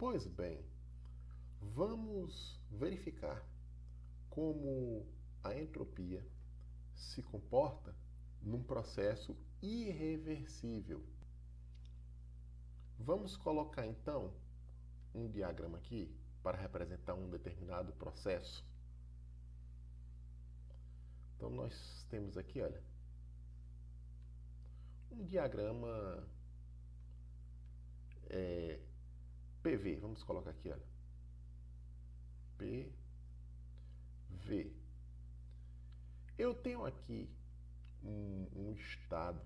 Pois bem, vamos verificar como a entropia se comporta num processo irreversível. Vamos colocar então um diagrama aqui para representar um determinado processo. Então nós temos aqui, olha, um diagrama PV. Vamos colocar aqui, olha, PV. Eu tenho aqui um estado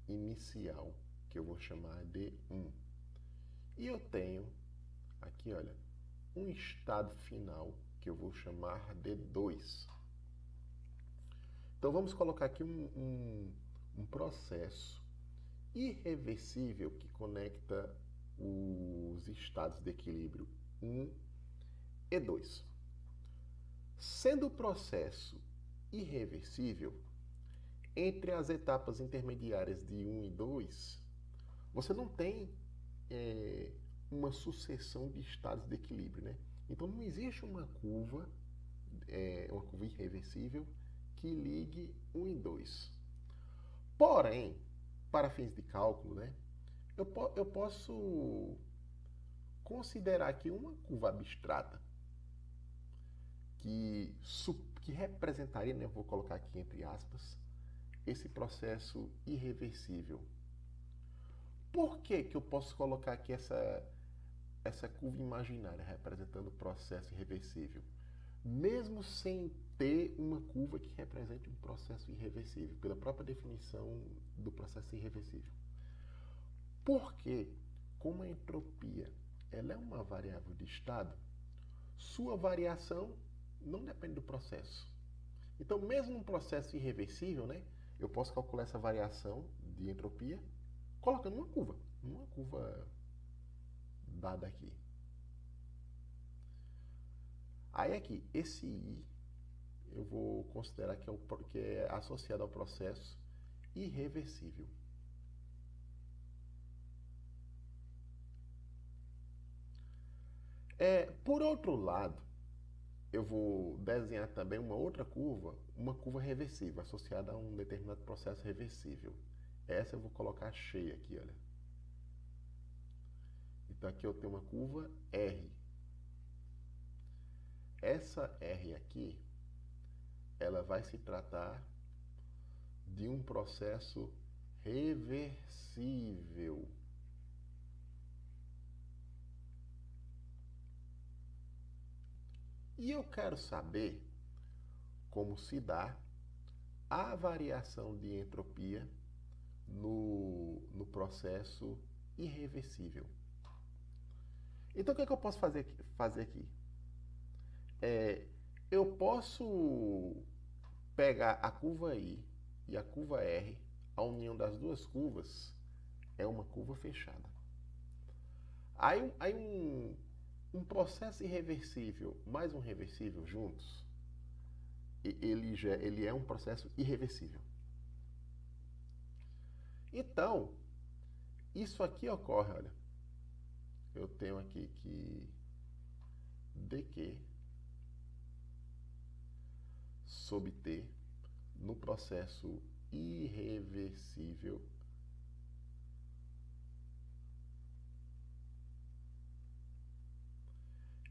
inicial que eu vou chamar de 1. E eu tenho aqui, olha, um estado final que eu vou chamar de 2. Então vamos colocar aqui um processo irreversível que conecta os estados de equilíbrio 1 e 2. Sendo o processo irreversível, entre as etapas intermediárias de 1 e 2, você não tem uma sucessão de estados de equilíbrio, né? Então não existe uma curva irreversível que ligue 1 e 2. Porém, para fins de cálculo, né, eu posso considerar aqui uma curva abstrata que representaria, né, eu vou colocar aqui entre aspas, esse processo irreversível. Por que eu posso colocar aqui essa curva imaginária representando o processo irreversível? Mesmo sem ter uma curva que represente um processo irreversível, pela própria definição do processo irreversível. Porque, como a entropia ela é uma variável de estado, sua variação não depende do processo. Então, mesmo num processo irreversível, né, eu posso calcular essa variação de entropia colocando uma curva dada aqui. Aí aqui, esse I eu vou considerar que é associado ao processo irreversível. Por outro lado, eu vou desenhar também uma curva reversível, associada a um determinado processo reversível. Essa eu vou colocar cheia aqui, olha. Então aqui eu tenho uma curva R. Essa R aqui, ela vai se tratar de um processo reversível. E eu quero saber como se dá a variação de entropia no processo irreversível. Então, o que eu posso fazer aqui? Eu posso pegar a curva I e a curva R, a união das duas curvas é uma curva fechada. Aí um processo irreversível mais um reversível juntos, ele é um processo irreversível. Então, isso aqui ocorre, olha, eu tenho aqui que dq sobre t no processo irreversível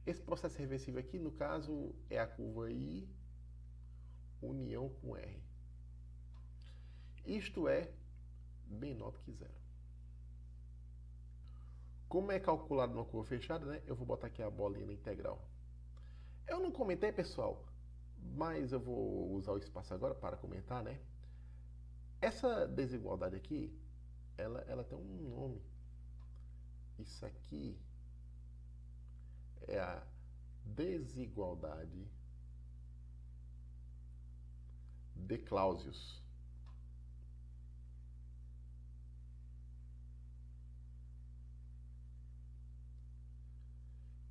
esse processo reversível aqui, no caso, é a curva I união com R. Isto é menor do que zero. Como é calculado numa curva fechada, né, eu vou botar aqui a bolinha na integral. Eu não comentei, pessoal, mas eu vou usar o espaço agora para comentar, né? Essa desigualdade aqui, ela tem um nome. Isso aqui é a desigualdade de Clausius.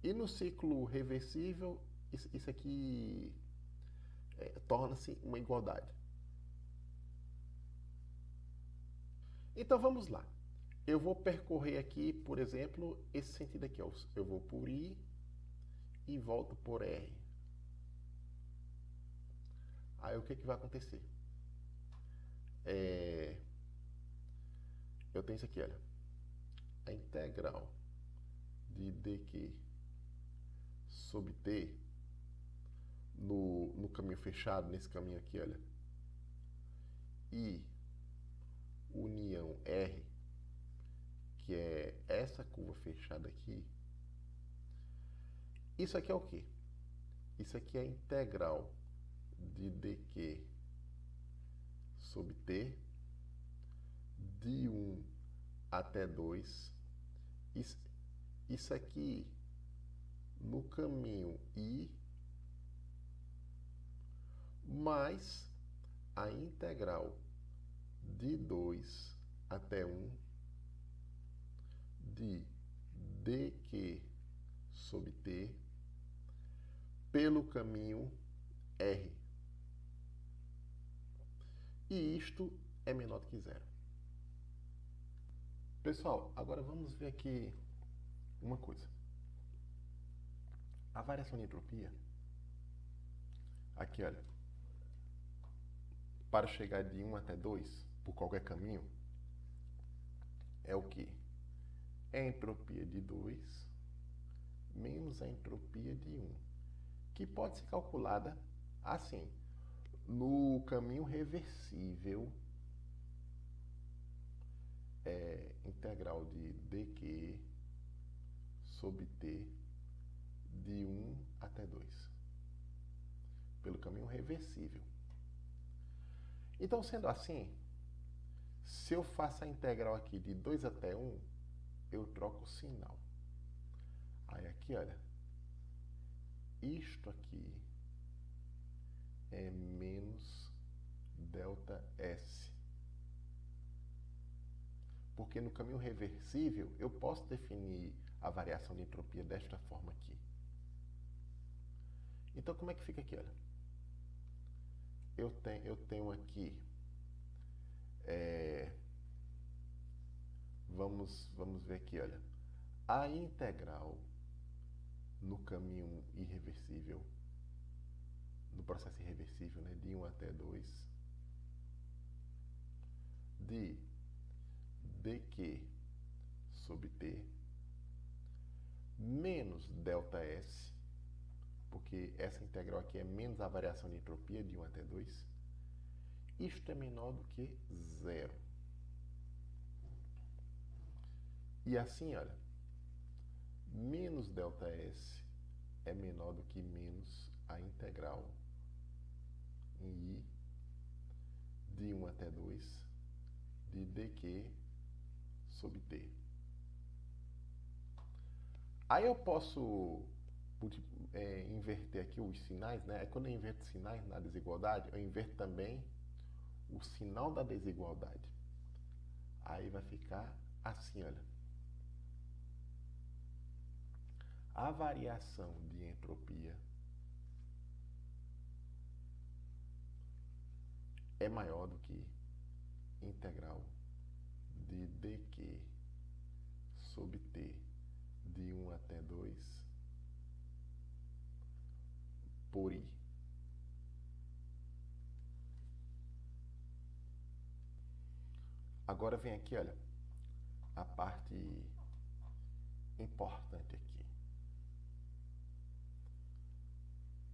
E no ciclo reversível, isso aqui torna-se uma igualdade. Então vamos lá. eu vou percorrer aqui, por exemplo, esse sentido aqui. Ó. Eu vou por I e volto por R. Aí o que, que vai acontecer? Eu tenho isso aqui, olha. A integral de dq sobre t no caminho fechado, nesse caminho aqui, olha. I união R, que é essa curva fechada aqui. Isso aqui é o quê? Isso aqui é a integral de dq sobre t de 1 até 2. Isso aqui no caminho I mais a integral de 2 até 1 de dq sobre t pelo caminho R. E isto é menor do que zero. Pessoal, agora vamos ver aqui uma coisa. A variação de entropia, aqui olha, para chegar de 1 até 2, por qualquer caminho, é o que? É a entropia de 2 menos a entropia de 1, que pode ser calculada assim. No caminho reversível, é integral de dq sobre t de 1 até 2, pelo caminho reversível. Então, sendo assim, se eu faço a integral aqui de 2 até 1, eu troco o sinal. Aí aqui, olha, isto aqui é menos delta S. Porque no caminho reversível, eu posso definir a variação de entropia desta forma aqui. Então, como é que fica aqui, olha? Eu tenho aqui, vamos ver aqui, olha, a integral no caminho irreversível, no processo irreversível, né, de 1 até 2, de dq sobre t menos delta S, porque essa integral aqui é menos a variação de entropia de 1 até 2, isto é menor do que zero. E assim, olha, menos delta S é menor do que menos a integral em I de 1 até 2 de dq sobre t. Aí eu posso inverter aqui os sinais, né? Quando eu inverto sinais na desigualdade, eu inverto também o sinal da desigualdade. Aí vai ficar assim, olha. A variação de entropia é maior do que integral de dq sobre t de 1 até 2 por I. Agora vem aqui, olha, a parte importante aqui.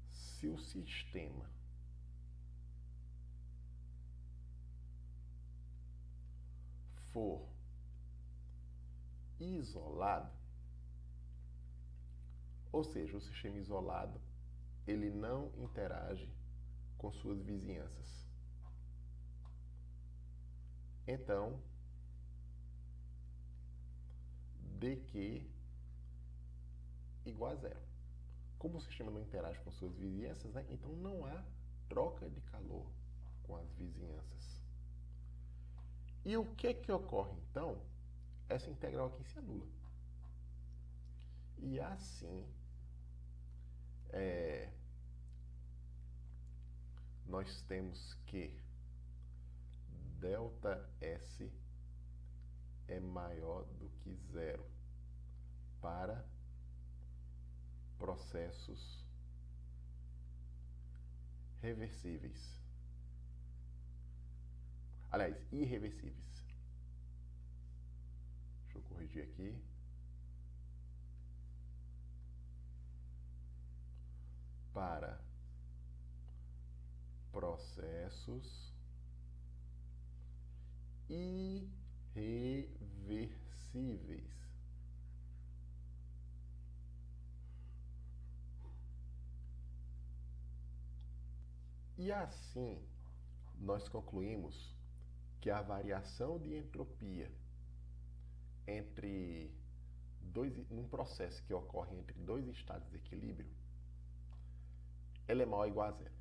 Se o sistema for isolado, ou seja, o sistema isolado, ele não interage com suas vizinhanças. Então, dq igual a zero. Como o sistema não interage com suas vizinhanças, né, então não há troca de calor com as vizinhanças. E o que ocorre, então? Essa integral aqui se anula. E assim, nós temos que delta S é maior do que zero para processos reversíveis. Aliás, irreversíveis. Deixa eu corrigir aqui. Para processos irreversíveis. E assim, nós concluímos que a variação de entropia entre um processo que ocorre entre dois estados de equilíbrio, ela é maior ou igual a zero.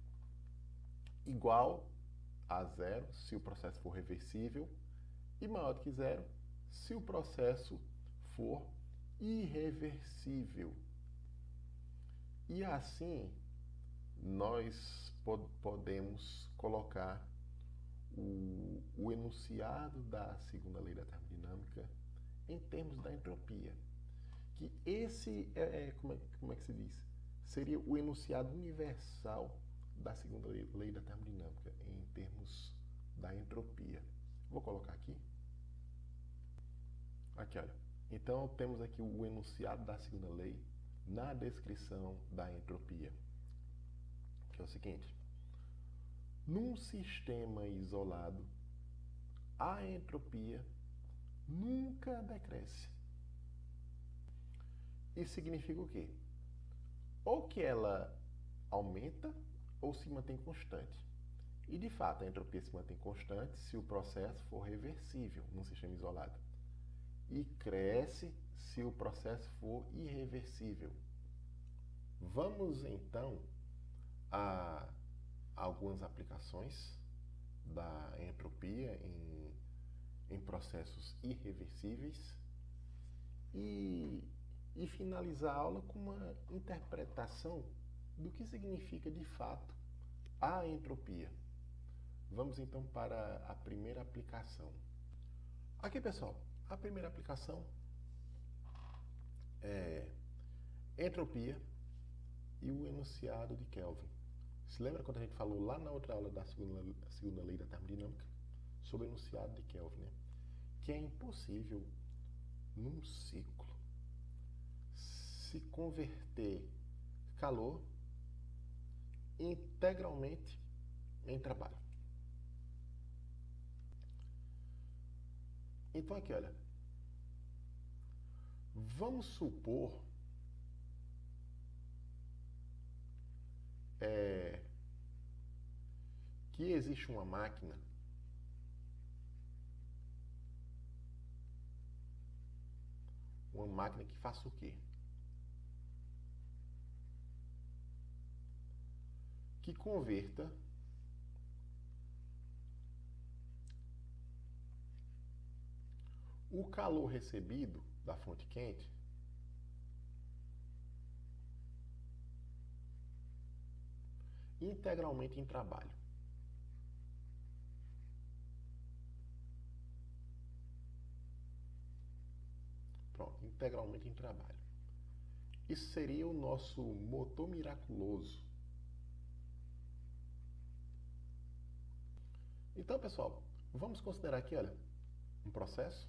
Igual a zero se o processo for reversível e maior do que zero se o processo for irreversível. E assim, nós podemos colocar o enunciado da segunda lei da termodinâmica em termos da entropia. Que esse como é que se diz? Seria o enunciado universal da segunda lei da termodinâmica em termos da entropia. Vou colocar aqui. Aqui, olha. Então, temos aqui o enunciado da segunda lei na descrição da entropia, que é o seguinte: num sistema isolado, a entropia nunca decresce. Isso significa o quê? Ou que ela aumenta ou se mantém constante. E, de fato, a entropia se mantém constante se o processo for reversível num sistema isolado. E cresce se o processo for irreversível. Vamos, então, a algumas aplicações da entropia em processos irreversíveis e finalizar a aula com uma interpretação do que significa de fato a entropia. Vamos então para a primeira aplicação. Aqui, pessoal, a primeira aplicação é entropia e o enunciado de Kelvin. Se lembra quando a gente falou lá na outra aula da segunda lei da termodinâmica sobre o enunciado de Kelvin, né? Que é impossível num ciclo se converter calor integralmente em trabalho. Então aqui, olha, vamos supor que existe uma máquina que faça o quê? Que converta o calor recebido da fonte quente integralmente em trabalho. Pronto, integralmente em trabalho. Isso seria o nosso motor miraculoso. Então, pessoal, vamos considerar aqui, olha, um processo.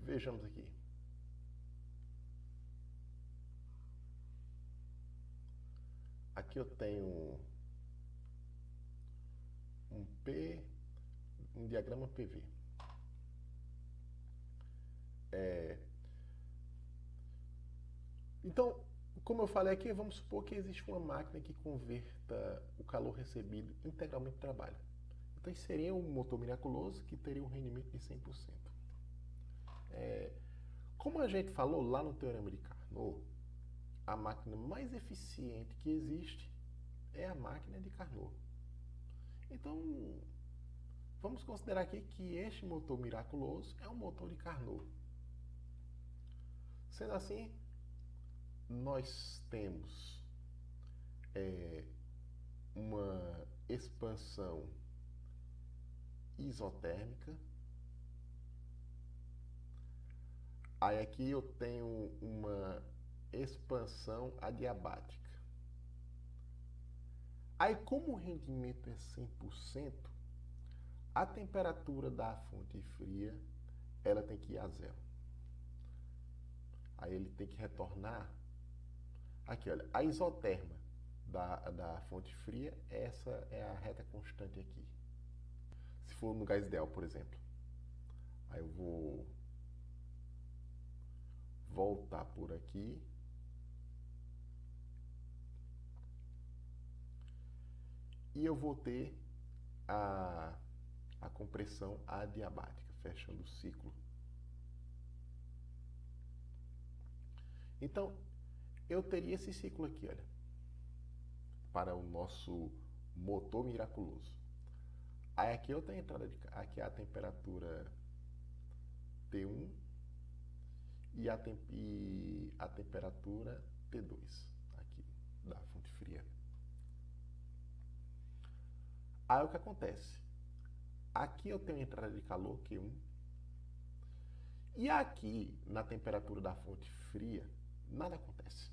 Vejamos aqui. Aqui eu tenho um diagrama PV. Então, como eu falei aqui, vamos supor que existe uma máquina que converta o calor recebido integralmente em trabalho. Então, isso seria um motor miraculoso que teria um rendimento de 100%. Como a gente falou lá no Teorema de Carnot, a máquina mais eficiente que existe é a máquina de Carnot. Então, vamos considerar aqui que este motor miraculoso é um motor de Carnot. Sendo assim, nós temos uma expansão isotérmica Aí aqui eu tenho uma expansão adiabática. Aí como o rendimento é 100%, a temperatura da fonte fria ela tem que ir a zero. Aí ele tem que retornar. Aqui, olha, a isoterma da fonte fria, essa é a reta constante aqui. Se for no gás ideal, por exemplo. Aí eu vou voltar por aqui. E eu vou ter a compressão adiabática, fechando o ciclo. Então, eu teria esse ciclo aqui, olha, para o nosso motor miraculoso. Aí aqui eu tenho a entrada aqui é a temperatura T1 e a temperatura T2 aqui da fonte fria. Aí o que acontece? Aqui eu tenho a entrada de calor Q1 e aqui na temperatura da fonte fria nada acontece.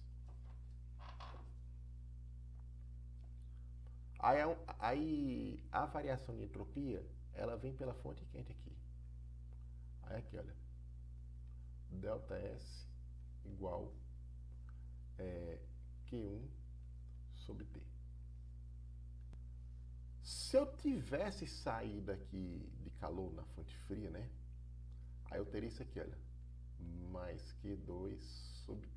Aí a variação de entropia ela vem pela fonte quente aqui. Aí aqui, olha, ΔS igual Q1 sobre T. Se eu tivesse saída aqui de calor na fonte fria, né? Aí eu teria isso aqui, olha, mais Q2 sobre,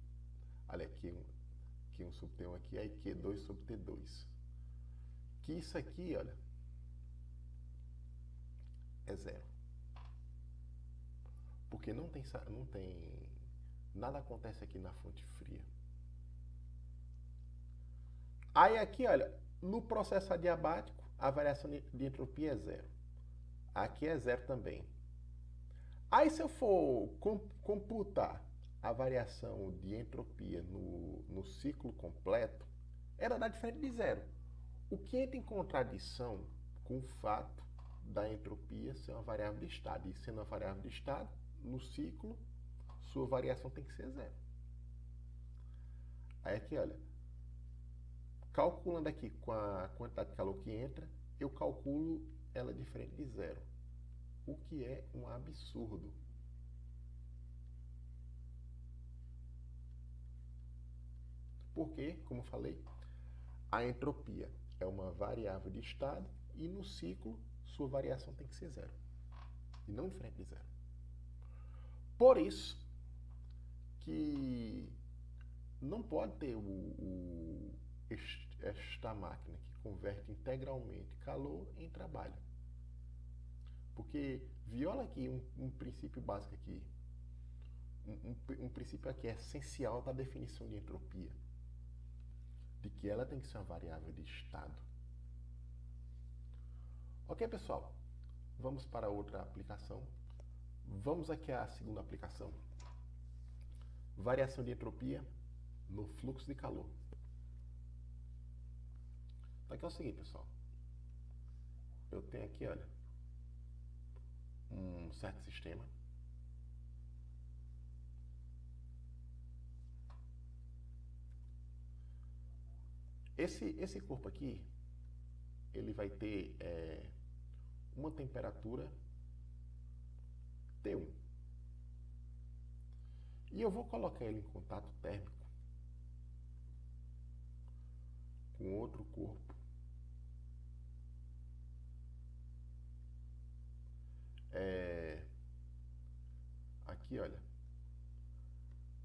olha, Q1 sobre T1 aqui, aí Q2 sobre T2. Que isso aqui, olha, é zero. Porque não tem nada acontece aqui na fonte fria. Aí aqui, olha, no processo adiabático, a variação de entropia é zero. Aqui é zero também. Aí se eu for computar a variação de entropia no ciclo completo, ela dá diferente de zero. O que entra em contradição com o fato da entropia ser uma variável de estado. E sendo uma variável de estado, no ciclo, sua variação tem que ser zero. Aí aqui, olha, calculando aqui com a quantidade de calor que entra, eu calculo ela diferente de zero, o que é um absurdo. Porque, como falei, a entropia é uma variável de estado e no ciclo sua variação tem que ser zero, e não diferente de zero. Por isso que não pode ter esta máquina que converte integralmente calor em trabalho. Porque viola aqui um princípio básico aqui, um princípio aqui essencial da definição de entropia, de que ela tem que ser uma variável de estado. Ok, pessoal, vamos para outra aplicação. Vamos aqui à segunda aplicação. Variação de entropia no fluxo de calor. Então aqui é o seguinte, pessoal. Eu tenho aqui, olha, um certo sistema. Esse corpo aqui, ele vai ter uma temperatura T1. E eu vou colocar ele em contato térmico com outro corpo aqui, olha,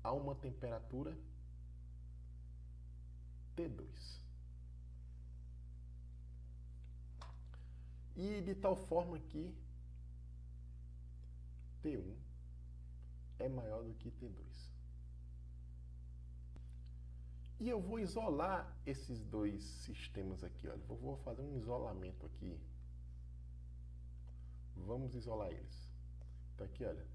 a uma temperatura T2. E de tal forma que T1 é maior do que T2. E eu vou isolar esses dois sistemas aqui, olha. Vou fazer um isolamento aqui. Vamos isolar eles. Então aqui, olha.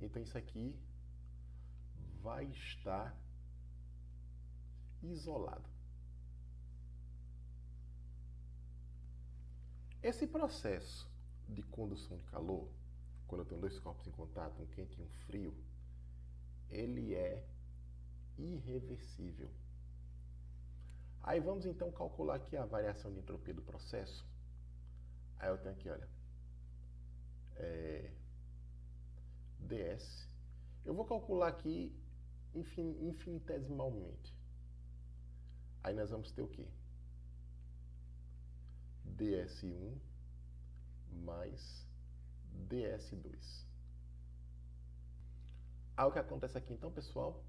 Então isso aqui vai estar isolado. Esse processo de condução de calor, quando eu tenho dois corpos em contato, um quente e um frio, ele é irreversível. Aí vamos então calcular aqui a variação de entropia do processo. Aí eu tenho aqui, olha, ds. Eu vou calcular aqui infinitesimalmente. Aí nós vamos ter o quê? ds1 mais ds2. Aí o que acontece aqui então, pessoal,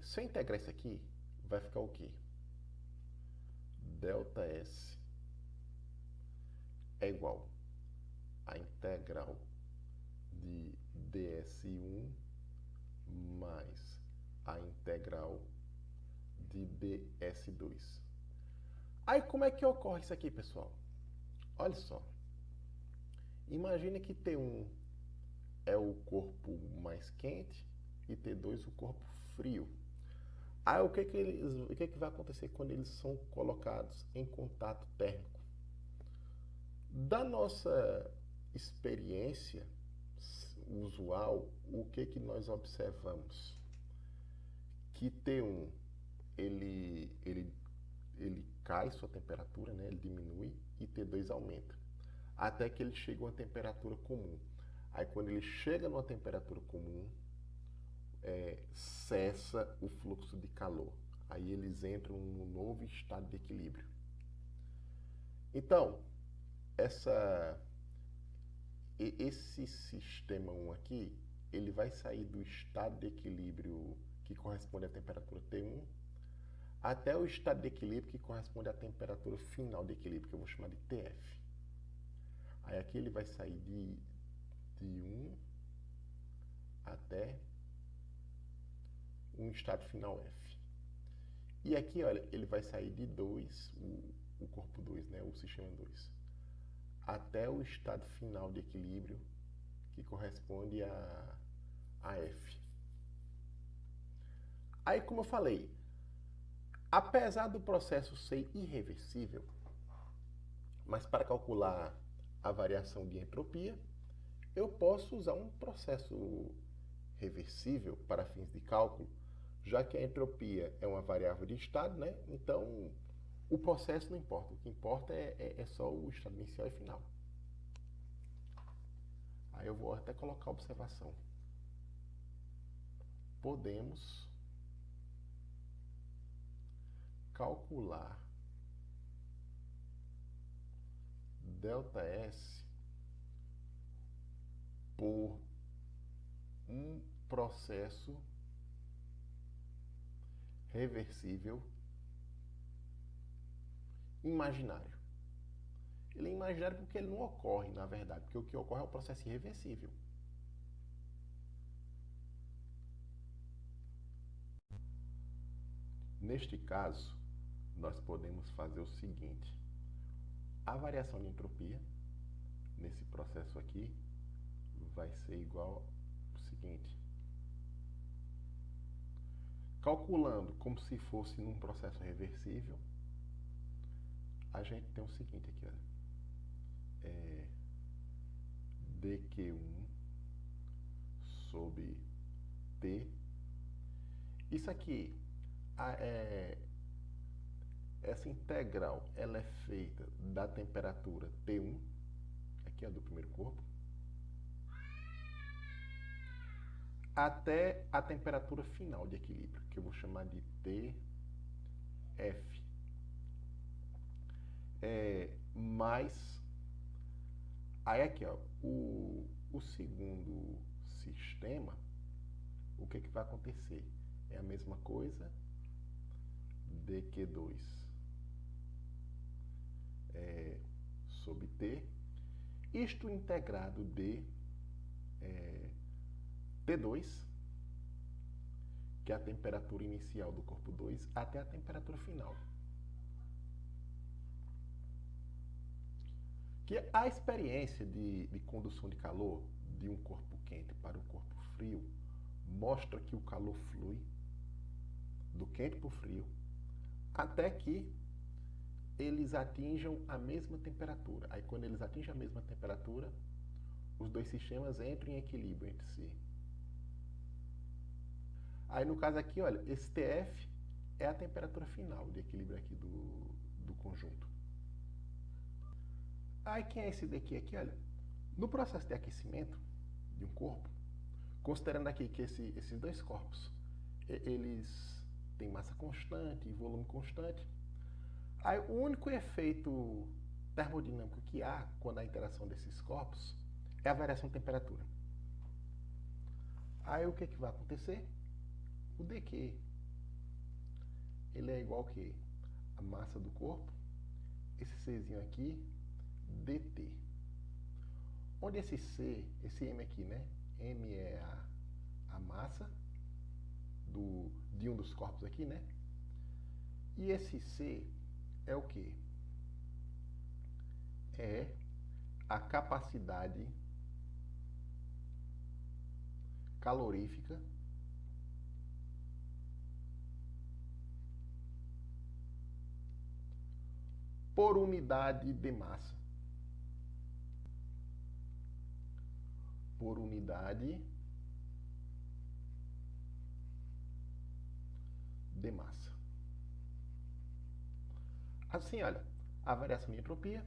se eu integrar isso aqui, vai ficar o quê? ΔS é igual a integral de ds1 mais a integral de ds2. Aí como é que ocorre isso aqui, pessoal? Olha só. Imagine que T1 é o corpo mais quente e T2 o corpo frio. Aí o que vai acontecer quando eles são colocados em contato térmico? Da nossa experiência usual, o que nós observamos? Que T1 ele cai sua temperatura, né? Ele diminui, e T2 aumenta, até que ele chega a uma temperatura comum. Aí quando ele chega numa temperatura comum, cessa o fluxo de calor. Aí eles entram num novo estado de equilíbrio. Então, esse sistema 1 aqui, ele vai sair do estado de equilíbrio que corresponde à temperatura T1 até o estado de equilíbrio que corresponde à temperatura final de equilíbrio, que eu vou chamar de TF. Aí aqui ele vai sair de 1 até um estado final F. E aqui, olha, ele vai sair de 2, o corpo 2, né, o sistema 2, até o estado final de equilíbrio, que corresponde a F. Aí, como eu falei, apesar do processo ser irreversível, mas para calcular a variação de entropia, eu posso usar um processo reversível para fins de cálculo, já que a entropia é uma variável de estado, né? Então o processo não importa, o que importa é só o estado inicial e final. Aí eu vou até colocar a observação. Podemos calcular ΔS por um processo reversível imaginário. Ele é imaginário porque ele não ocorre, na verdade, porque o que ocorre é o processo irreversível. Neste caso, nós podemos fazer o seguinte: a variação de entropia nesse processo aqui vai ser igual ao seguinte. Calculando como se fosse num processo reversível, a gente tem o seguinte aqui, olha. dq1 sobre t. Isso aqui, essa integral, ela é feita da temperatura T1, aqui é do primeiro corpo, até a temperatura final de equilíbrio, que eu vou chamar de TF. Mais, aí aqui, ó, o segundo sistema, o que vai acontecer? É a mesma coisa, dq2 sobre t, isto integrado de T2, que é a temperatura inicial do corpo 2, até a temperatura final. Que a experiência de condução de calor de um corpo quente para um corpo frio mostra que o calor flui do quente para o frio, até que eles atinjam a mesma temperatura. Aí quando eles atingem a mesma temperatura, os dois sistemas entram em equilíbrio entre si. Aí no caso aqui, olha, esse TF é a temperatura final de equilíbrio aqui do conjunto. Aí quem é esse daqui aqui, olha? No processo de aquecimento de um corpo, considerando aqui que esses dois corpos, eles têm massa constante e volume constante, aí o único efeito termodinâmico que há quando há interação desses corpos é a variação de temperatura. Aí o que vai acontecer? O dQ, ele é igual que a massa do corpo, esse Czinho aqui, dt. Onde esse C, esse M aqui, né? M é a massa de um dos corpos aqui, né? E esse C é o quê? É a capacidade calorífica por unidade de massa. Por unidade de massa. Assim, olha, a variação de entropia,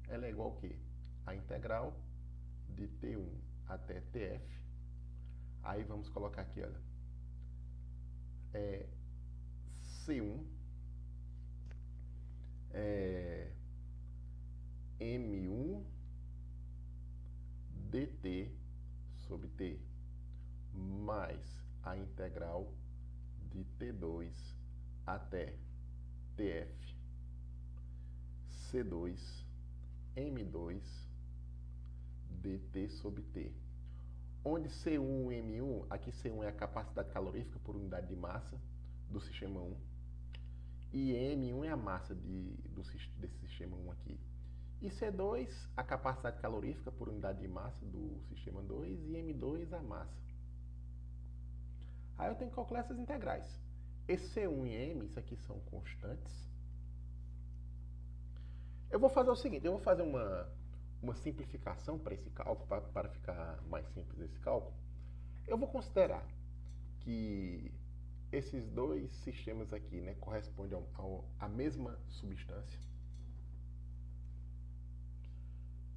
ela é igual ao quê? A integral de T1 até Tf. Aí vamos colocar aqui, olha, C1 M1 dt sobre T mais a integral de T2 até Tf C2 M2 dt sobre T. Onde C1 e M1, aqui C1 é a capacidade calorífica por unidade de massa do sistema 1 e M1 é a massa desse sistema 1 aqui. E C2, a capacidade calorífica por unidade de massa do sistema 2 e M2 a massa. Aí eu tenho que calcular essas integrais. Esse C1 e M, isso aqui são constantes. Eu vou fazer o seguinte, eu vou fazer uma simplificação para esse cálculo, para ficar mais simples esse cálculo. Eu vou considerar que esses dois sistemas aqui, né, correspondem à mesma substância.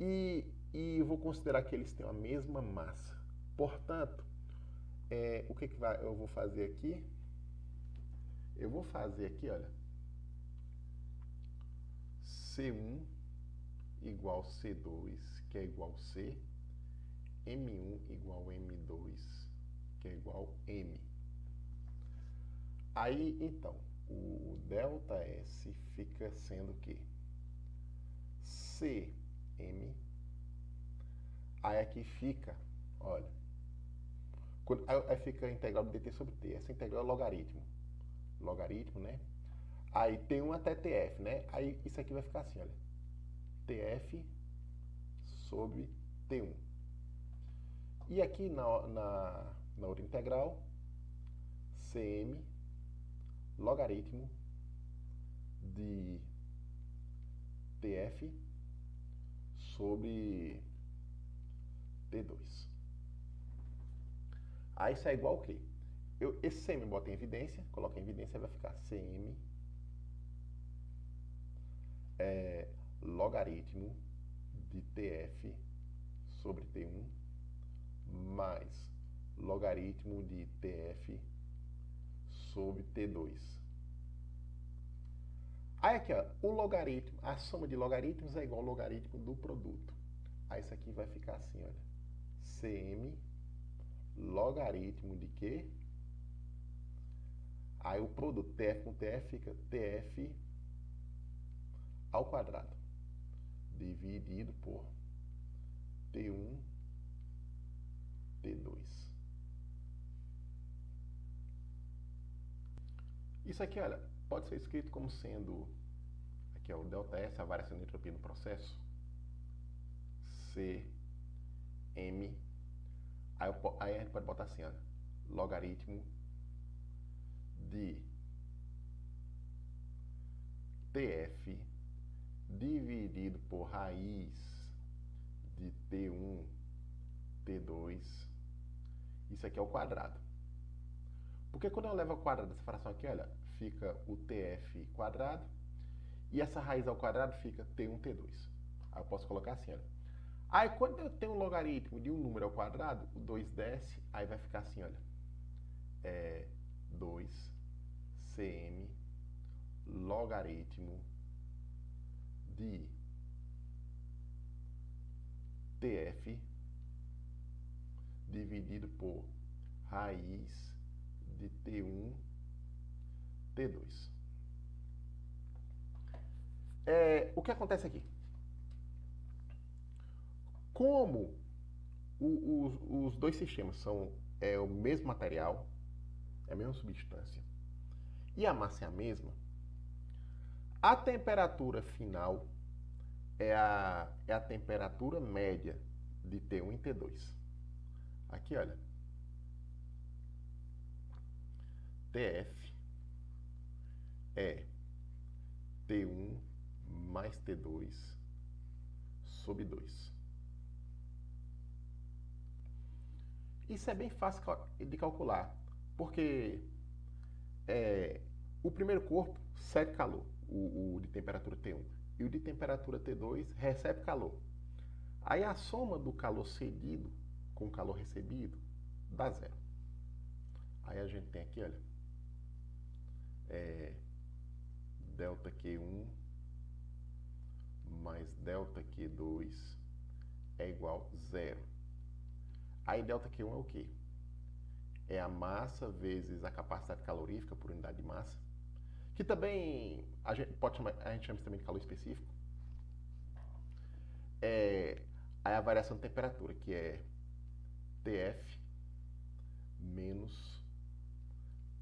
E eu vou considerar que eles têm a mesma massa. Portanto, o que eu vou fazer aqui? Eu vou fazer aqui, olha, C1 igual C2, que é igual C, M1 igual M2, que é igual M. Aí, então, o ΔS fica sendo o quê? Cm. Aí aqui fica, olha, aí fica a integral de dt sobre t. Essa integral é logaritmo. Logaritmo, né? Aí T1 até Tf, né? Aí isso aqui vai ficar assim, olha. Tf sobre T1. E aqui na outra integral, Cm logaritmo de Tf sobre T2. Aí isso é igual ao quê? Esse Cm bota em evidência, coloca em evidência, vai ficar Cm logaritmo de Tf sobre T1 mais logaritmo de Tf sobre T2. Aí aqui, ó, o logaritmo, a soma de logaritmos é igual ao logaritmo do produto. Aí isso aqui vai ficar assim, olha. Cm logaritmo de quê? Aí o produto Tf com Tf fica Tf ao quadrado dividido por T1, T2. Isso aqui, olha, pode ser escrito como sendo, aqui é o ΔS, a variação de entropia no processo, Cm, aí a gente pode botar assim, olha, logaritmo de TF dividido por raiz de T1, T2, isso aqui é o quadrado. Porque quando eu levo ao quadrado dessa fração aqui, olha, fica o TF quadrado, e essa raiz ao quadrado fica T1, T2. Aí eu posso colocar assim, olha. Aí quando eu tenho um logaritmo de um número ao quadrado, o 2 desce, aí vai ficar assim, olha. 2cm logaritmo de TF dividido por raiz de T1, T2. O que acontece aqui? Como os dois sistemas são o mesmo material, é a mesma substância, e a massa é a mesma, a temperatura final é a temperatura média de T1 e T2. Aqui, olha. TF é T1 mais T2 sobre 2. Isso é bem fácil de calcular, porque o primeiro corpo cede calor, o de temperatura T1, e o de temperatura T2 recebe calor. Aí a soma do calor cedido com o calor recebido dá zero. Aí a gente tem aqui, olha, delta Q1 mais delta Q2 é igual a zero. Aí delta Q1 é o quê? É a massa vezes a capacidade calorífica por unidade de massa, que também a gente chama isso também de calor específico. Aí a variação de temperatura, que é TF menos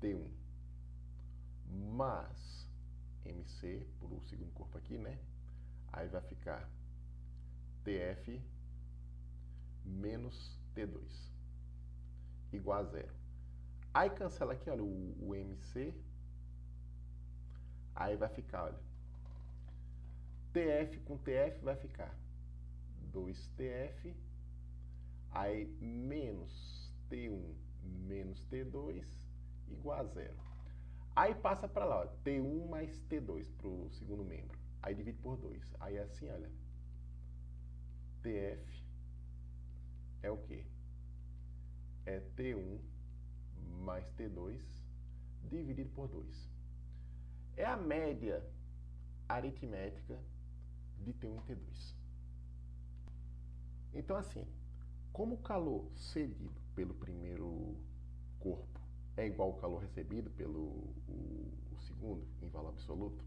T1 mais MC, por o segundo corpo aqui, né? Aí vai ficar TF menos T2 igual a zero. Aí cancela aqui, olha, o MC. Aí vai ficar, olha, TF com TF vai ficar 2TF, aí menos T1 menos T2 igual a zero. Aí passa para lá, ó, T1 mais T2 para o segundo membro. Aí divide por 2. Aí assim, olha, TF é o quê? É T1 mais T2 dividido por 2. É a média aritmética de T1 e T2. Então, assim, como o calor cedido pelo primeiro corpo é igual ao calor recebido pelo o segundo, em valor absoluto,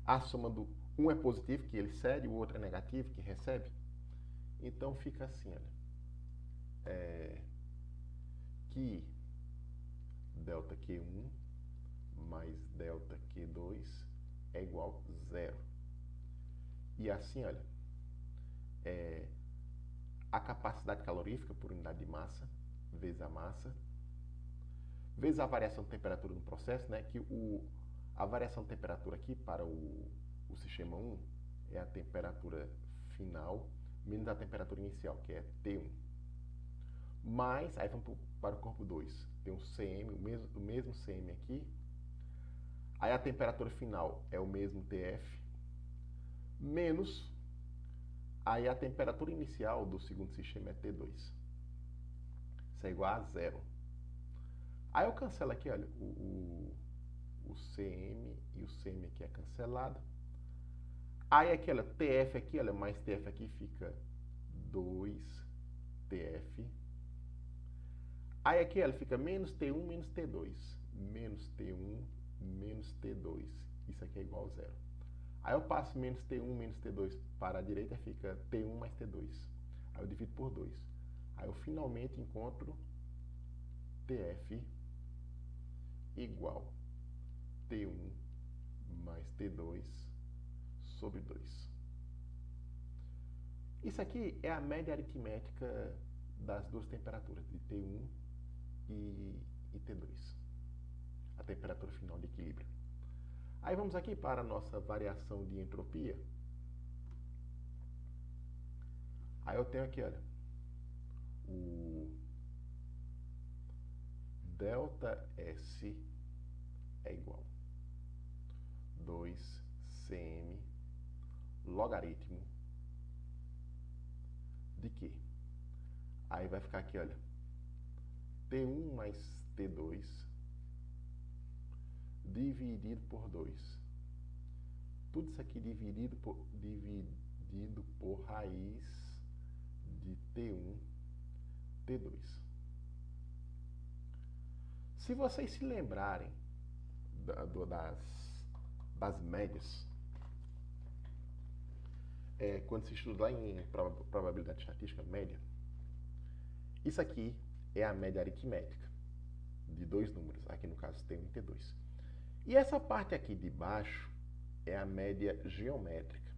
a soma do um é positivo, que ele cede, o outro é negativo, que recebe. Então fica assim, olha, que delta Q1 mais delta Q2 é igual a zero. E assim, olha, a capacidade calorífica por unidade de massa, vezes a massa, vezes a variação de temperatura no processo, né? Que a variação de temperatura aqui para o sistema 1 é a temperatura final menos a temperatura inicial, que é T1. Mais, aí vamos para o corpo 2, tem um CM, o mesmo CM aqui. Aí a temperatura final é o mesmo TF, menos, aí a temperatura inicial do segundo sistema é T2. Isso é igual a zero. Aí eu cancelo aqui, olha, o CM e o CM aqui é cancelado. Aí aqui, olha, TF aqui, olha, mais TF aqui fica 2TF. Aí aqui, olha, fica menos T1 menos T2. Menos T1 menos T2. Isso aqui é igual a zero. Aí eu passo menos T1 menos T2 para a direita, fica T1 mais T2. Aí eu divido por 2. Aí eu finalmente encontro TF igual T1 mais T2 sobre 2. Isso aqui é a média aritmética das duas temperaturas, de T1 e T2. temperatura final de equilíbrio. Aí vamos aqui para a nossa variação de entropia. Aí eu tenho aqui, olha, o ΔS é igual a 2Cm logaritmo de quê? Aí vai ficar aqui, olha, T1 mais T2 dividido por 2. Tudo isso aqui dividido por raiz de T1, T2. Se vocês se lembrarem das médias, quando se estuda lá em probabilidade estatística média, isso aqui é a média aritmética de dois números, aqui no caso T1 e T2. E essa parte aqui de baixo é a média geométrica,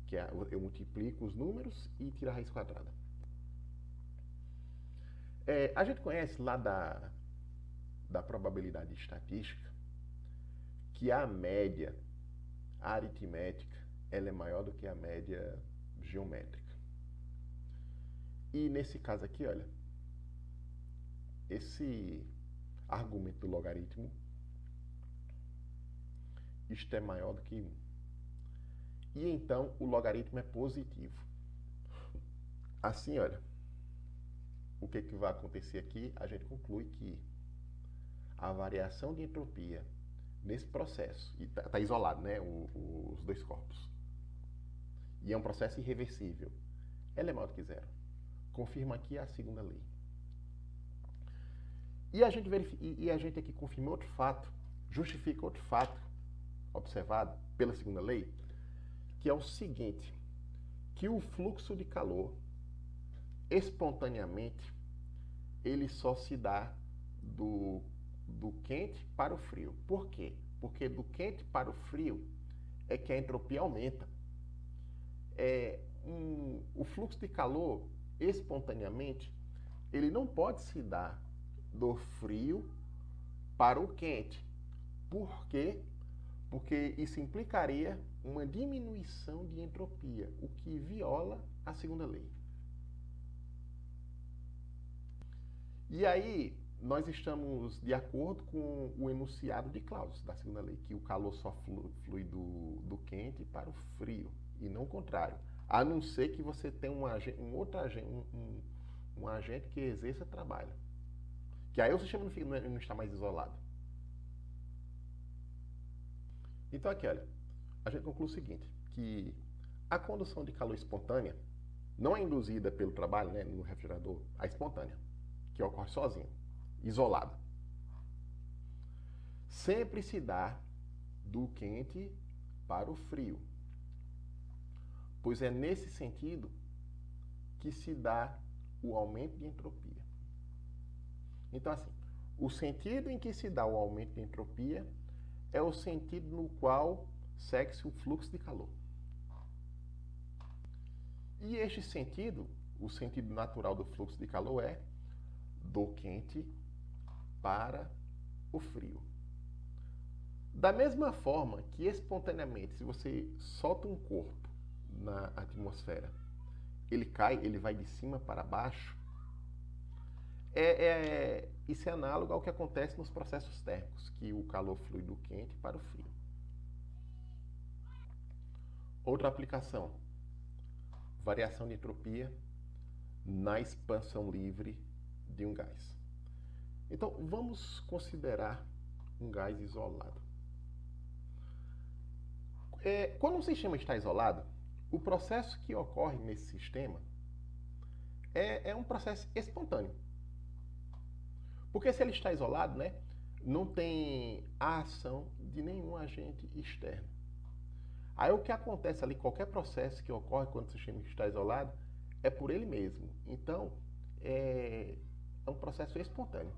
que eu multiplico os números e tiro a raiz quadrada. A gente conhece lá da probabilidade estatística que a média aritmética ela é maior do que a média geométrica. E nesse caso aqui, olha, esse argumento do logaritmo, isto é maior do que 1. E então o logaritmo é positivo. Assim, olha, o que vai acontecer aqui? A gente conclui que a variação de entropia nesse processo, e está isolado, né, os dois corpos, e é um processo irreversível, ela é maior do que zero. Confirma aqui a segunda lei. E a gente aqui confirma outro fato, justifica outro fato observado pela segunda lei, que é o seguinte, que o fluxo de calor, espontaneamente, ele só se dá do quente para o frio. Por quê? Porque do quente para o frio é que a entropia aumenta. O fluxo de calor, espontaneamente, ele não pode se dar do frio para o quente. Por quê? Porque isso implicaria uma diminuição de entropia, o que viola a segunda lei. E aí, nós estamos de acordo com o enunciado de Clausius, da segunda lei, que o calor só flui do quente para o frio, e não o contrário. A não ser que você tenha um agente que exerça trabalho. Que aí o sistema não está mais isolado. Então aqui, olha, a gente conclui o seguinte, que a condução de calor espontânea não é induzida pelo trabalho, né, no refrigerador, a espontânea, que ocorre sozinho, isolado. Sempre se dá do quente para o frio, pois é nesse sentido que se dá o aumento de entropia. Então, assim, o sentido em que se dá o aumento de entropia é o sentido no qual segue-se o fluxo de calor. E este sentido, o sentido natural do fluxo de calor é do quente para o frio. Da mesma forma que espontaneamente, se você solta um corpo na atmosfera, ele cai, ele vai de cima para baixo, isso é análogo ao que acontece nos processos térmicos, que o calor flui do quente para o frio. Outra aplicação, variação de entropia na expansão livre de um gás. Então, vamos considerar um gás isolado. Quando um sistema está isolado, o processo que ocorre nesse sistema é um processo espontâneo. Porque se ele está isolado, né, não tem a ação de nenhum agente externo. Aí o que acontece ali, qualquer processo que ocorre quando o sistema está isolado, é por ele mesmo. Então, é um processo espontâneo.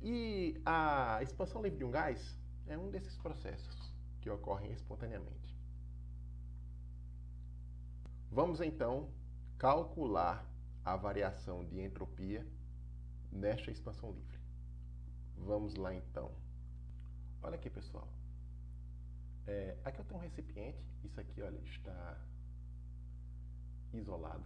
E a expansão livre de um gás é um desses processos que ocorrem espontaneamente. Vamos então calcular a variação de entropia nesta expansão livre. Vamos lá então. Olha aqui, pessoal. Aqui eu tenho um recipiente. Isso aqui, olha, está isolado.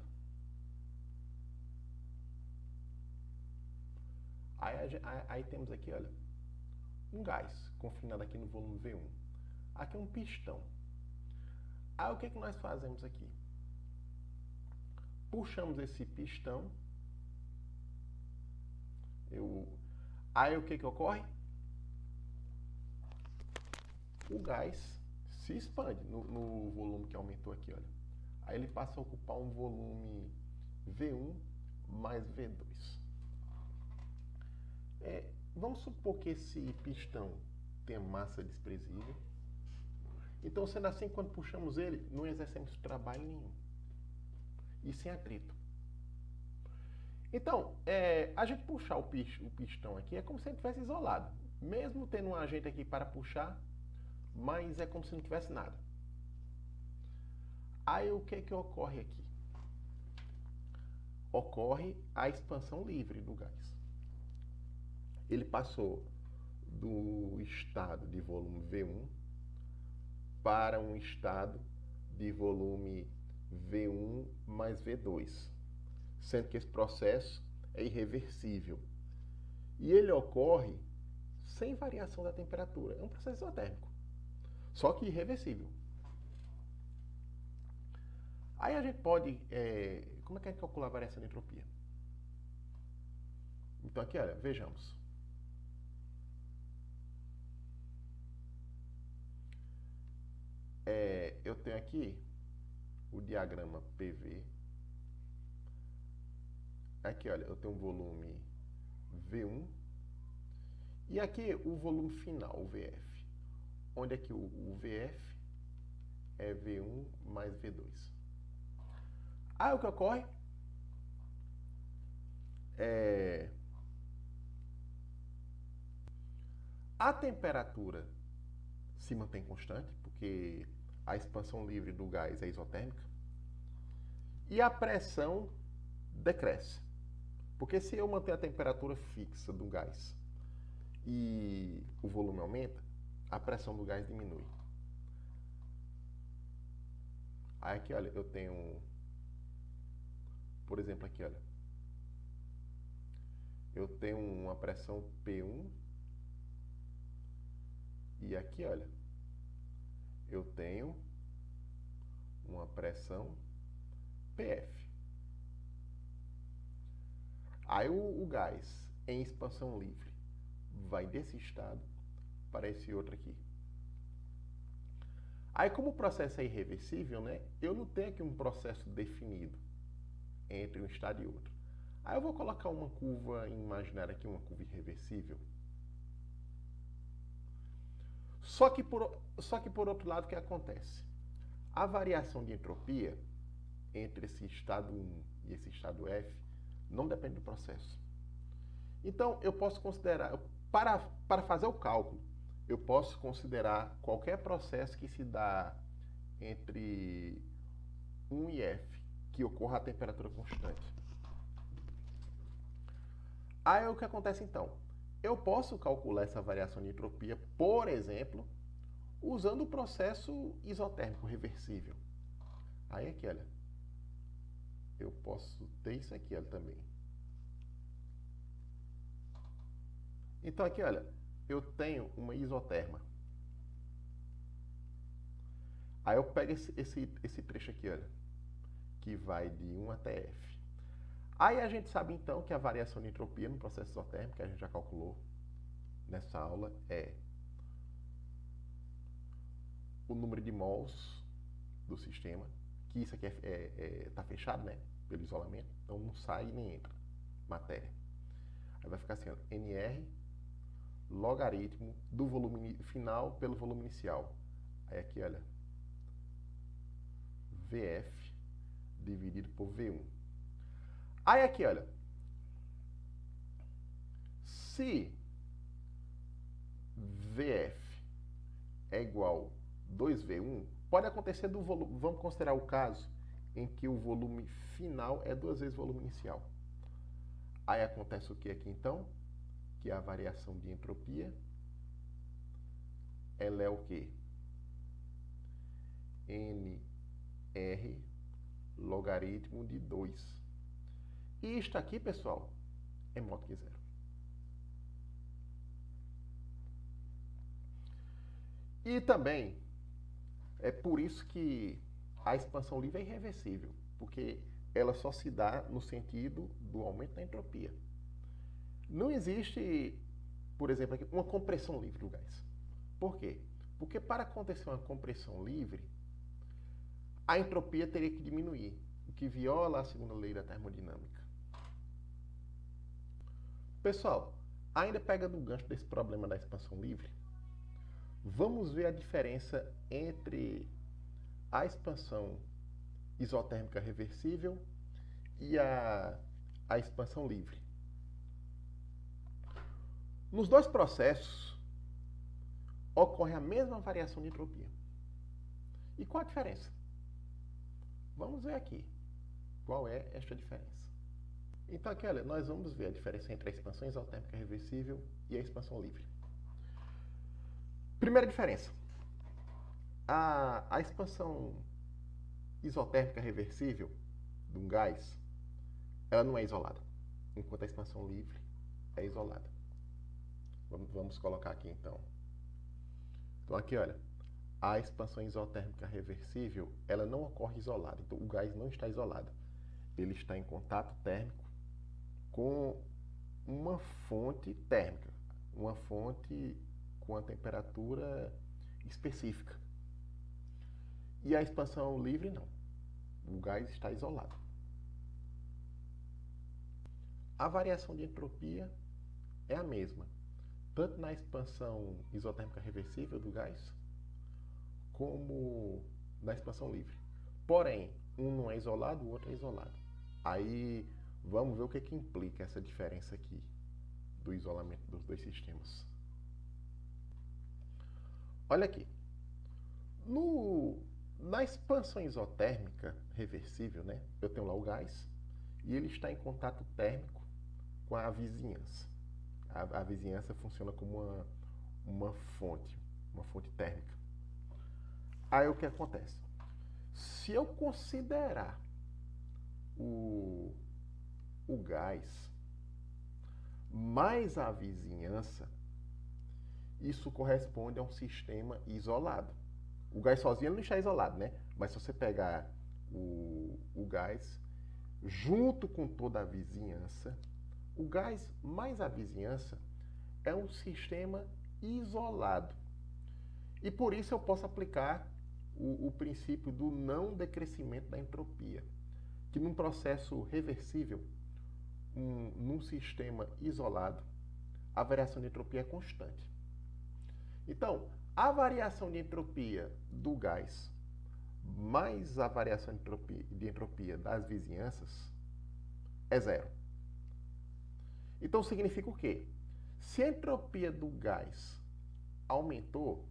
Aí temos aqui, olha, um gás confinado aqui no volume V1. Aqui é um pistão. Aí o que nós fazemos aqui? Puxamos esse pistão. Aí o que ocorre? O gás se expande no volume que aumentou aqui, olha. Aí ele passa a ocupar um volume V1 mais V2. Vamos supor que esse pistão tenha massa desprezível. Então, sendo assim, quando puxamos ele, não exercemos trabalho nenhum. E sem atrito. Então, a gente puxar o pistão aqui é como se ele estivesse isolado. Mesmo tendo um agente aqui para puxar, mas é como se não tivesse nada. Aí o que ocorre aqui? Ocorre a expansão livre do gás. Ele passou do estado de volume V1 para um estado de volume V1 mais V2, sendo que esse processo é irreversível. E ele ocorre sem variação da temperatura. É um processo isotérmico, só que irreversível. Aí a gente pode... como é que a gente calcula a variação de entropia? Então aqui, olha, vejamos. Eu tenho aqui o diagrama PV. Aqui, olha, eu tenho um volume V1. E aqui o volume final, o VF. Onde é que o VF é V1 mais V2. Aí o que ocorre? A temperatura se mantém constante, porque a expansão livre do gás é isotérmica. E a pressão decresce. Porque se eu manter a temperatura fixa do gás e o volume aumenta, a pressão do gás diminui. Aí aqui, olha, eu tenho, por exemplo, aqui, olha, eu tenho uma pressão P1 e aqui, olha, eu tenho uma pressão PF. Aí o gás em expansão livre vai desse estado para esse outro aqui. Aí como o processo é irreversível, né, eu não tenho aqui um processo definido entre um estado e outro. Aí eu vou colocar uma curva imaginária aqui, uma curva irreversível. Só que por outro lado, o que acontece? A variação de entropia entre esse estado 1 e esse estado F não depende do processo. Então, eu posso considerar, para fazer o cálculo, eu posso considerar qualquer processo que se dá entre 1 e F, que ocorra a temperatura constante. Aí o que acontece então? Eu posso calcular essa variação de entropia, por exemplo, usando o processo isotérmico reversível. Aí aqui, olha, eu posso ter isso aqui, olha, também. Então aqui, olha, eu tenho uma isoterma. Aí eu pego esse trecho aqui, olha, que vai de 1 até F. Aí a gente sabe então que a variação de entropia no processo isotérmico, que a gente já calculou nessa aula, é o número de mols do sistema, que isso aqui está fechado, né, pelo isolamento, então não sai nem entra matéria. Aí vai ficar assim, ó, NR logaritmo do volume final pelo volume inicial. Aí aqui, olha, VF dividido por V1. Aí aqui, olha, se VF é igual a 2V1, pode acontecer do volume, vamos considerar o caso em que o volume final é 2 vezes o volume inicial. Aí acontece o que aqui então? Que a variação de entropia ela é o quê? NR logaritmo de 2. E isto aqui, pessoal, é maior que zero. E também é por isso que a expansão livre é irreversível, porque ela só se dá no sentido do aumento da entropia. Não existe, por exemplo, aqui, uma compressão livre do gás. Por quê? Porque para acontecer uma compressão livre, a entropia teria que diminuir, o que viola a segunda lei da termodinâmica. Pessoal, ainda pegando o gancho desse problema da expansão livre, vamos ver a diferença entre a expansão isotérmica reversível e a expansão livre. Nos dois processos, ocorre a mesma variação de entropia. E qual a diferença? Vamos ver aqui qual é esta diferença. Então, aqui, olha, nós vamos ver a diferença entre a expansão isotérmica reversível e a expansão livre. Primeira diferença. A expansão isotérmica reversível de um gás, ela não é isolada, enquanto a expansão livre é isolada. Vamos colocar aqui, então. Então, aqui, olha, a expansão isotérmica reversível, ela não ocorre isolada. Então, o gás não está isolado. Ele está em contato térmico com uma fonte térmica, uma fonte com a temperatura específica. E a expansão livre, não. O gás está isolado. A variação de entropia é a mesma, tanto na expansão isotérmica reversível do gás, como na expansão livre. Porém, um não é isolado, o outro é isolado. Aí, vamos ver o que implica essa diferença aqui do isolamento dos dois sistemas. Olha aqui. Na expansão isotérmica reversível, né, eu tenho lá o gás e ele está em contato térmico com a vizinhança. A vizinhança funciona como uma fonte térmica. Aí o que acontece? Se eu considerar o gás mais a vizinhança, isso corresponde a um sistema isolado. O gás sozinho ele não está isolado, né? Mas se você pegar o gás junto com toda a vizinhança, o gás mais a vizinhança é um sistema isolado. E por isso eu posso aplicar o princípio do não decrescimento da entropia, que num processo reversível, num sistema isolado, a variação de entropia é constante. Então, a variação de entropia do gás mais a variação de entropia das vizinhanças é zero. Então, significa o quê? Se a entropia do gás aumentou,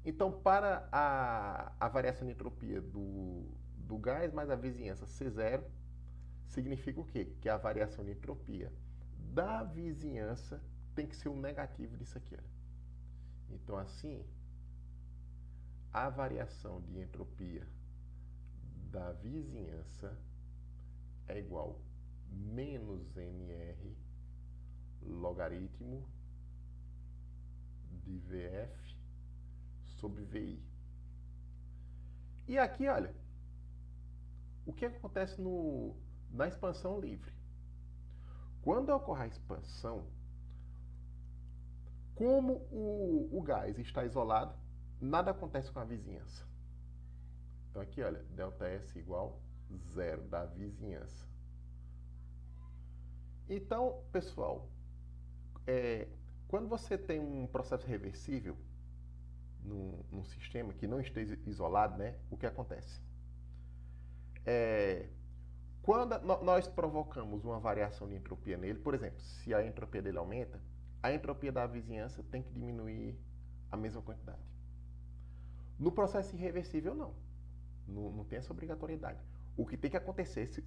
então para a variação de entropia do gás mais a vizinhança ser zero, significa o quê? Que a variação de entropia da vizinhança tem que ser o negativo disso aqui. Olha. Então, assim, a variação de entropia da vizinhança é igual a menos NR logaritmo de VF sobre VI. E aqui, olha, o que acontece na expansão livre? Quando ocorre a expansão, como o gás está isolado, nada acontece com a vizinhança. Então aqui, olha, ΔS igual zero da vizinhança. Então, pessoal, quando você tem um processo reversível num sistema que não esteja isolado, né, o que acontece? Quando nós provocamos uma variação de entropia nele, por exemplo, se a entropia dele aumenta, a entropia da vizinhança tem que diminuir a mesma quantidade. No processo irreversível, não. Não tem essa obrigatoriedade. O que tem que acontecer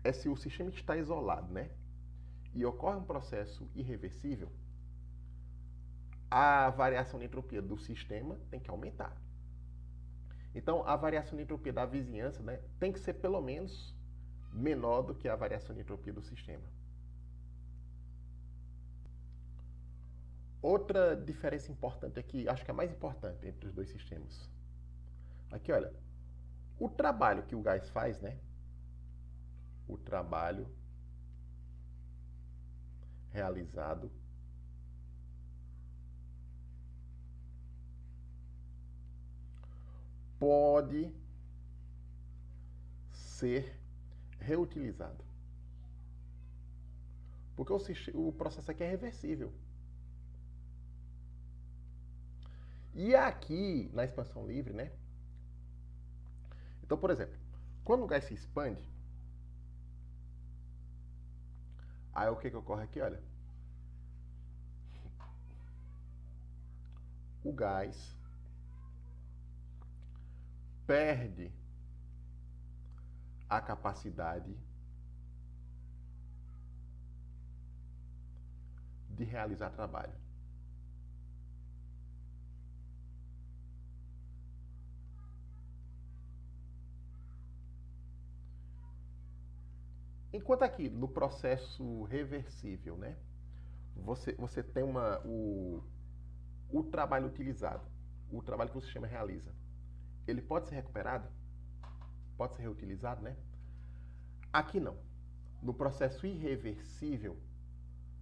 é se o sistema está isolado, né? E ocorre um processo irreversível, a variação de entropia do sistema tem que aumentar. Então, a variação de entropia da vizinhança, né, tem que ser pelo menos menor do que a variação de entropia do sistema. Outra diferença importante aqui, acho que é a mais importante entre os dois sistemas. Aqui, olha, o trabalho que o gás faz, né? O trabalho realizado pode ser reutilizado. Porque o processo aqui é reversível. E aqui, na expansão livre, né? Então, por exemplo, quando o gás se expande, aí o que ocorre aqui? Olha, o gás perde a capacidade de realizar trabalho. Enquanto aqui no processo reversível, né, você tem o trabalho utilizado, o trabalho que o sistema realiza, ele pode ser recuperado? Pode ser reutilizado, né? Aqui não. No processo irreversível,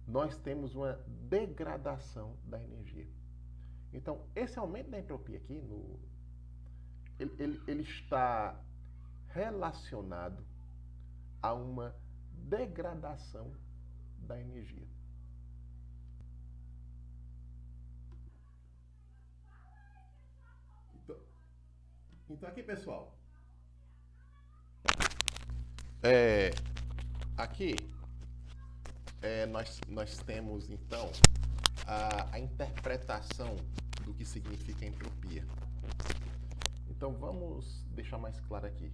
nós temos uma degradação da energia. Então, esse aumento da entropia aqui, ele está relacionado a uma degradação da energia. Então aqui, pessoal, aqui nós temos então a interpretação do que significa entropia. Então vamos deixar mais claro aqui.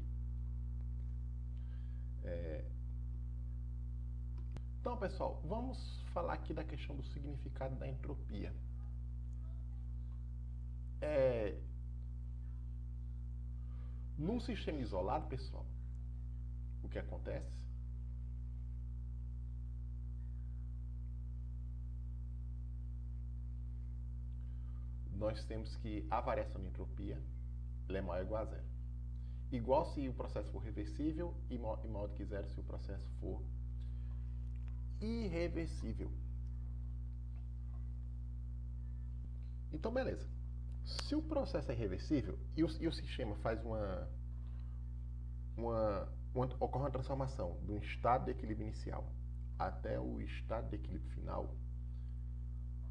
Então, pessoal, vamos falar aqui da questão do significado da entropia. Num sistema isolado, pessoal, o que acontece? Nós temos que a variação de entropia ela é maior ou igual a zero. Igual se o processo for reversível e maior do que zero se o processo for irreversível. Então, beleza. Se o processo é reversível e o sistema faz ocorre uma transformação de um estado de equilíbrio inicial até o estado de equilíbrio final,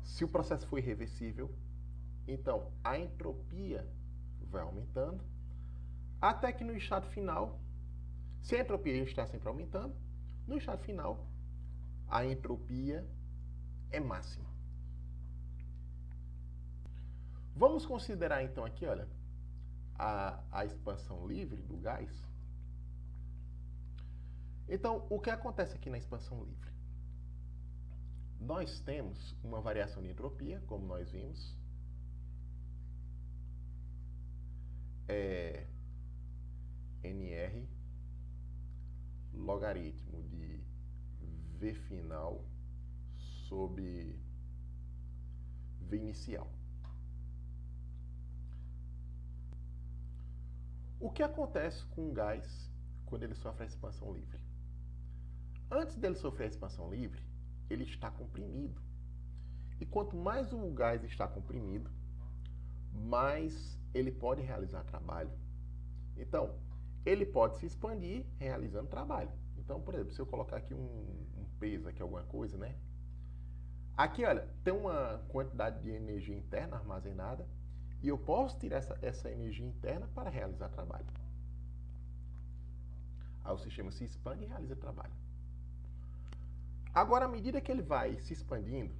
se o processo for irreversível, então a entropia vai aumentando até que no estado final, se a entropia está sempre aumentando, no estado final a entropia é máxima. Vamos considerar então aqui, olha, a expansão livre do gás. Então, o que acontece aqui na expansão livre? Nós temos uma variação de entropia, como nós vimos. NR logaritmo de V final sobre V inicial. O que acontece com o gás quando ele sofre a expansão livre? Antes dele sofrer a expansão livre, ele está comprimido. E quanto mais o gás está comprimido, mais ele pode realizar trabalho. Então, ele pode se expandir realizando trabalho. Então, por exemplo, se eu colocar aqui um peso, aqui alguma coisa, né? Aqui, olha, tem uma quantidade de energia interna armazenada e eu posso tirar essa energia interna para realizar trabalho. Aí o sistema se expande e realiza trabalho. Agora, à medida que ele vai se expandindo,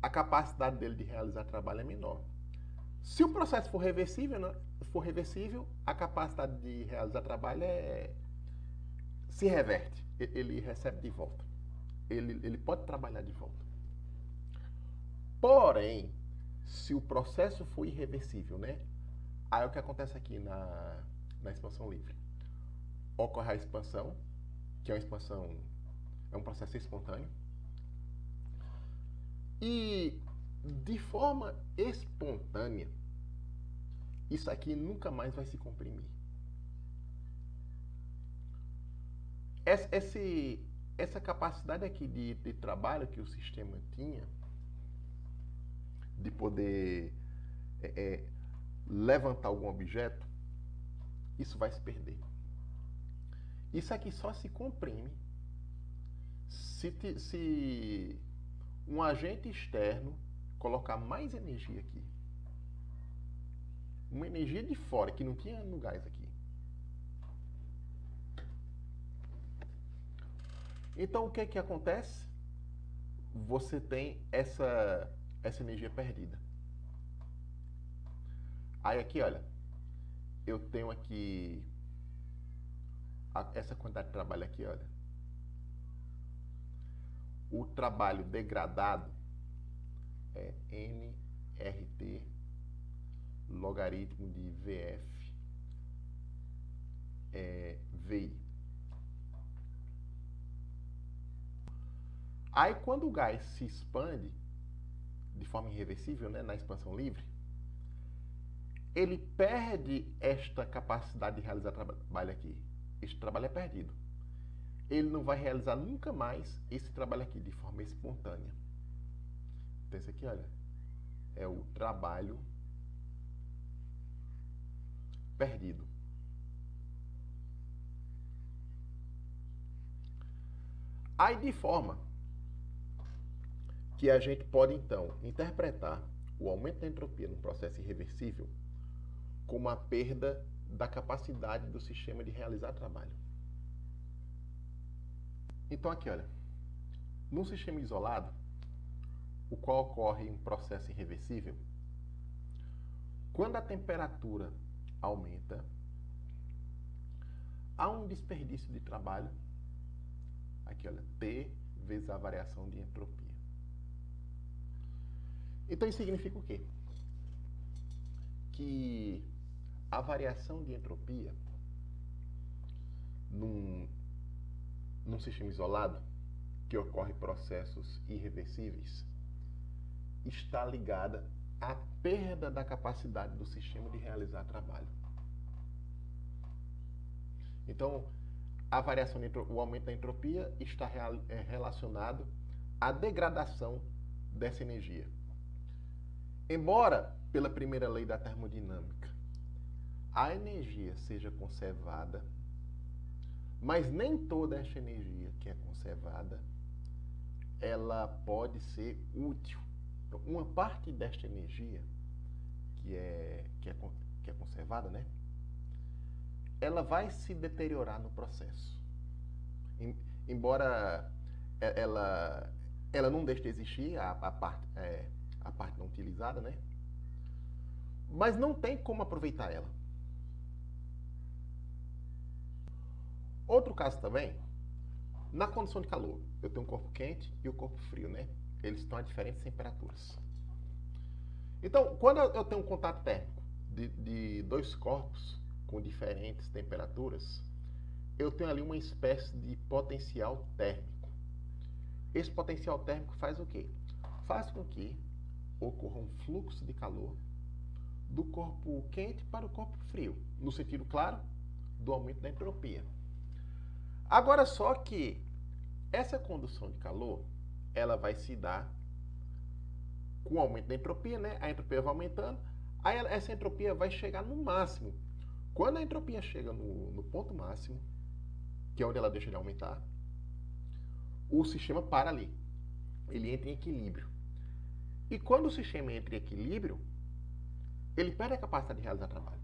a capacidade dele de realizar trabalho é menor. Se o processo for reversível, a capacidade de realizar trabalho se reverte. Ele recebe de volta. Ele pode trabalhar de volta. Porém, se o processo for irreversível, né? Aí o que acontece aqui na expansão livre? Ocorre a expansão, que é uma expansão, é um processo espontâneo. E de forma espontânea, isso aqui nunca mais vai se comprimir. Essa capacidade aqui de trabalho que o sistema tinha, de poder levantar algum objeto, isso vai se perder. Isso aqui só se comprime se um agente externo colocar mais energia aqui. Uma energia de fora, que não tinha no gás aqui. Então, o que é que acontece? Você tem essa energia perdida. Aí aqui, olha, eu tenho aqui essa quantidade de trabalho aqui, olha. O trabalho degradado é nRT logaritmo de VF VI. Aí quando o gás se expande de forma irreversível, né, na expansão livre, ele perde esta capacidade de realizar trabalho aqui. Este trabalho é perdido. Ele não vai realizar nunca mais esse trabalho aqui de forma espontânea. Então esse aqui, olha, é o trabalho perdido. Aí de forma que a gente pode então interpretar o aumento da entropia num processo irreversível como a perda da capacidade do sistema de realizar trabalho. Então aqui, olha, num sistema isolado, o qual ocorre um processo irreversível, quando a temperatura aumenta, há um desperdício de trabalho, aqui olha, T vezes a variação de entropia. Então isso significa o quê? Que a variação de entropia num sistema isolado, que ocorre processos irreversíveis, está ligada à perda da capacidade do sistema de realizar trabalho. Então, a variação o aumento da entropia está relacionado à degradação dessa energia. Embora, pela primeira lei da termodinâmica, a energia seja conservada, mas nem toda esta energia que é conservada, ela pode ser útil. Então, uma parte desta energia que é conservada, né? Ela vai se deteriorar no processo. Embora ela não deixe de existir, a parte não utilizada, né? Mas não tem como aproveitar ela. Outro caso também, na condição de calor, eu tenho um corpo quente e o corpo frio, né? Eles estão a diferentes temperaturas. Então, quando eu tenho um contato térmico de dois corpos com diferentes temperaturas, eu tenho ali uma espécie de potencial térmico. Esse potencial térmico faz o quê? Faz com que ocorra um fluxo de calor do corpo quente para o corpo frio, no sentido, claro, do aumento da entropia. Agora, só que essa condução de calor, ela vai se dar com o aumento da entropia, né? A entropia vai aumentando, aí essa entropia vai chegar no máximo. Quando a entropia chega no ponto máximo, que é onde ela deixa de aumentar, o sistema para ali. Ele entra em equilíbrio. E quando o sistema entra em equilíbrio, ele perde a capacidade de realizar trabalho.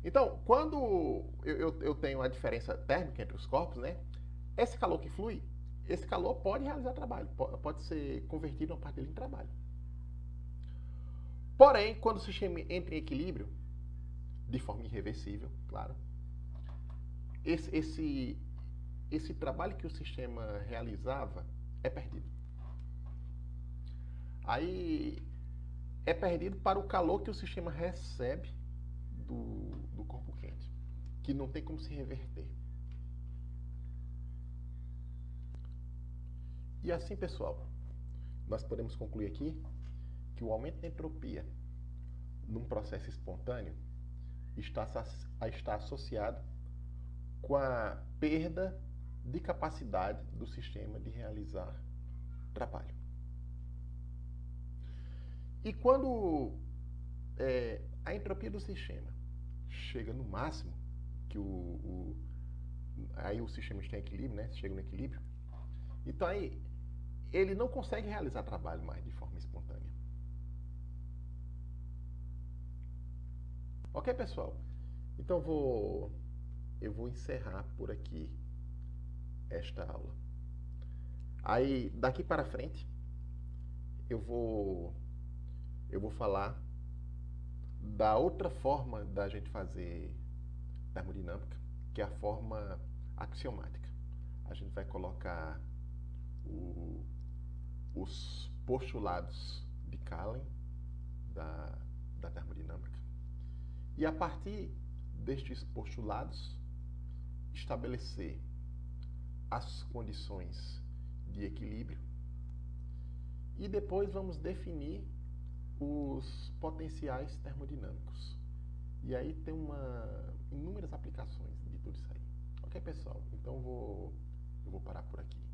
Então, quando eu tenho a diferença térmica entre os corpos, né? Esse calor que flui, esse calor pode realizar trabalho, pode ser convertido uma parte dele em trabalho. Porém, quando o sistema entra em equilíbrio, de forma irreversível, claro, esse trabalho que o sistema realizava é perdido. Aí é perdido para o calor que o sistema recebe do corpo quente, que não tem como se reverter. E assim, pessoal, nós podemos concluir aqui que o aumento da entropia num processo espontâneo está associado com a perda de capacidade do sistema de realizar trabalho. E quando a entropia do sistema chega no máximo, que aí o sistema está em equilíbrio, né? Chega no equilíbrio, então aí ele não consegue realizar trabalho mais de forma espontânea. Ok, pessoal? Então eu vou encerrar por aqui esta aula. Aí, daqui para frente, eu vou falar da outra forma da gente fazer termodinâmica, que é a forma axiomática. A gente vai colocar os postulados de Kahlen da termodinâmica e, a partir destes postulados, estabelecer as condições de equilíbrio e depois vamos definir os potenciais termodinâmicos. E aí tem inúmeras aplicações de tudo isso aí. Ok, pessoal? Então eu vou parar por aqui.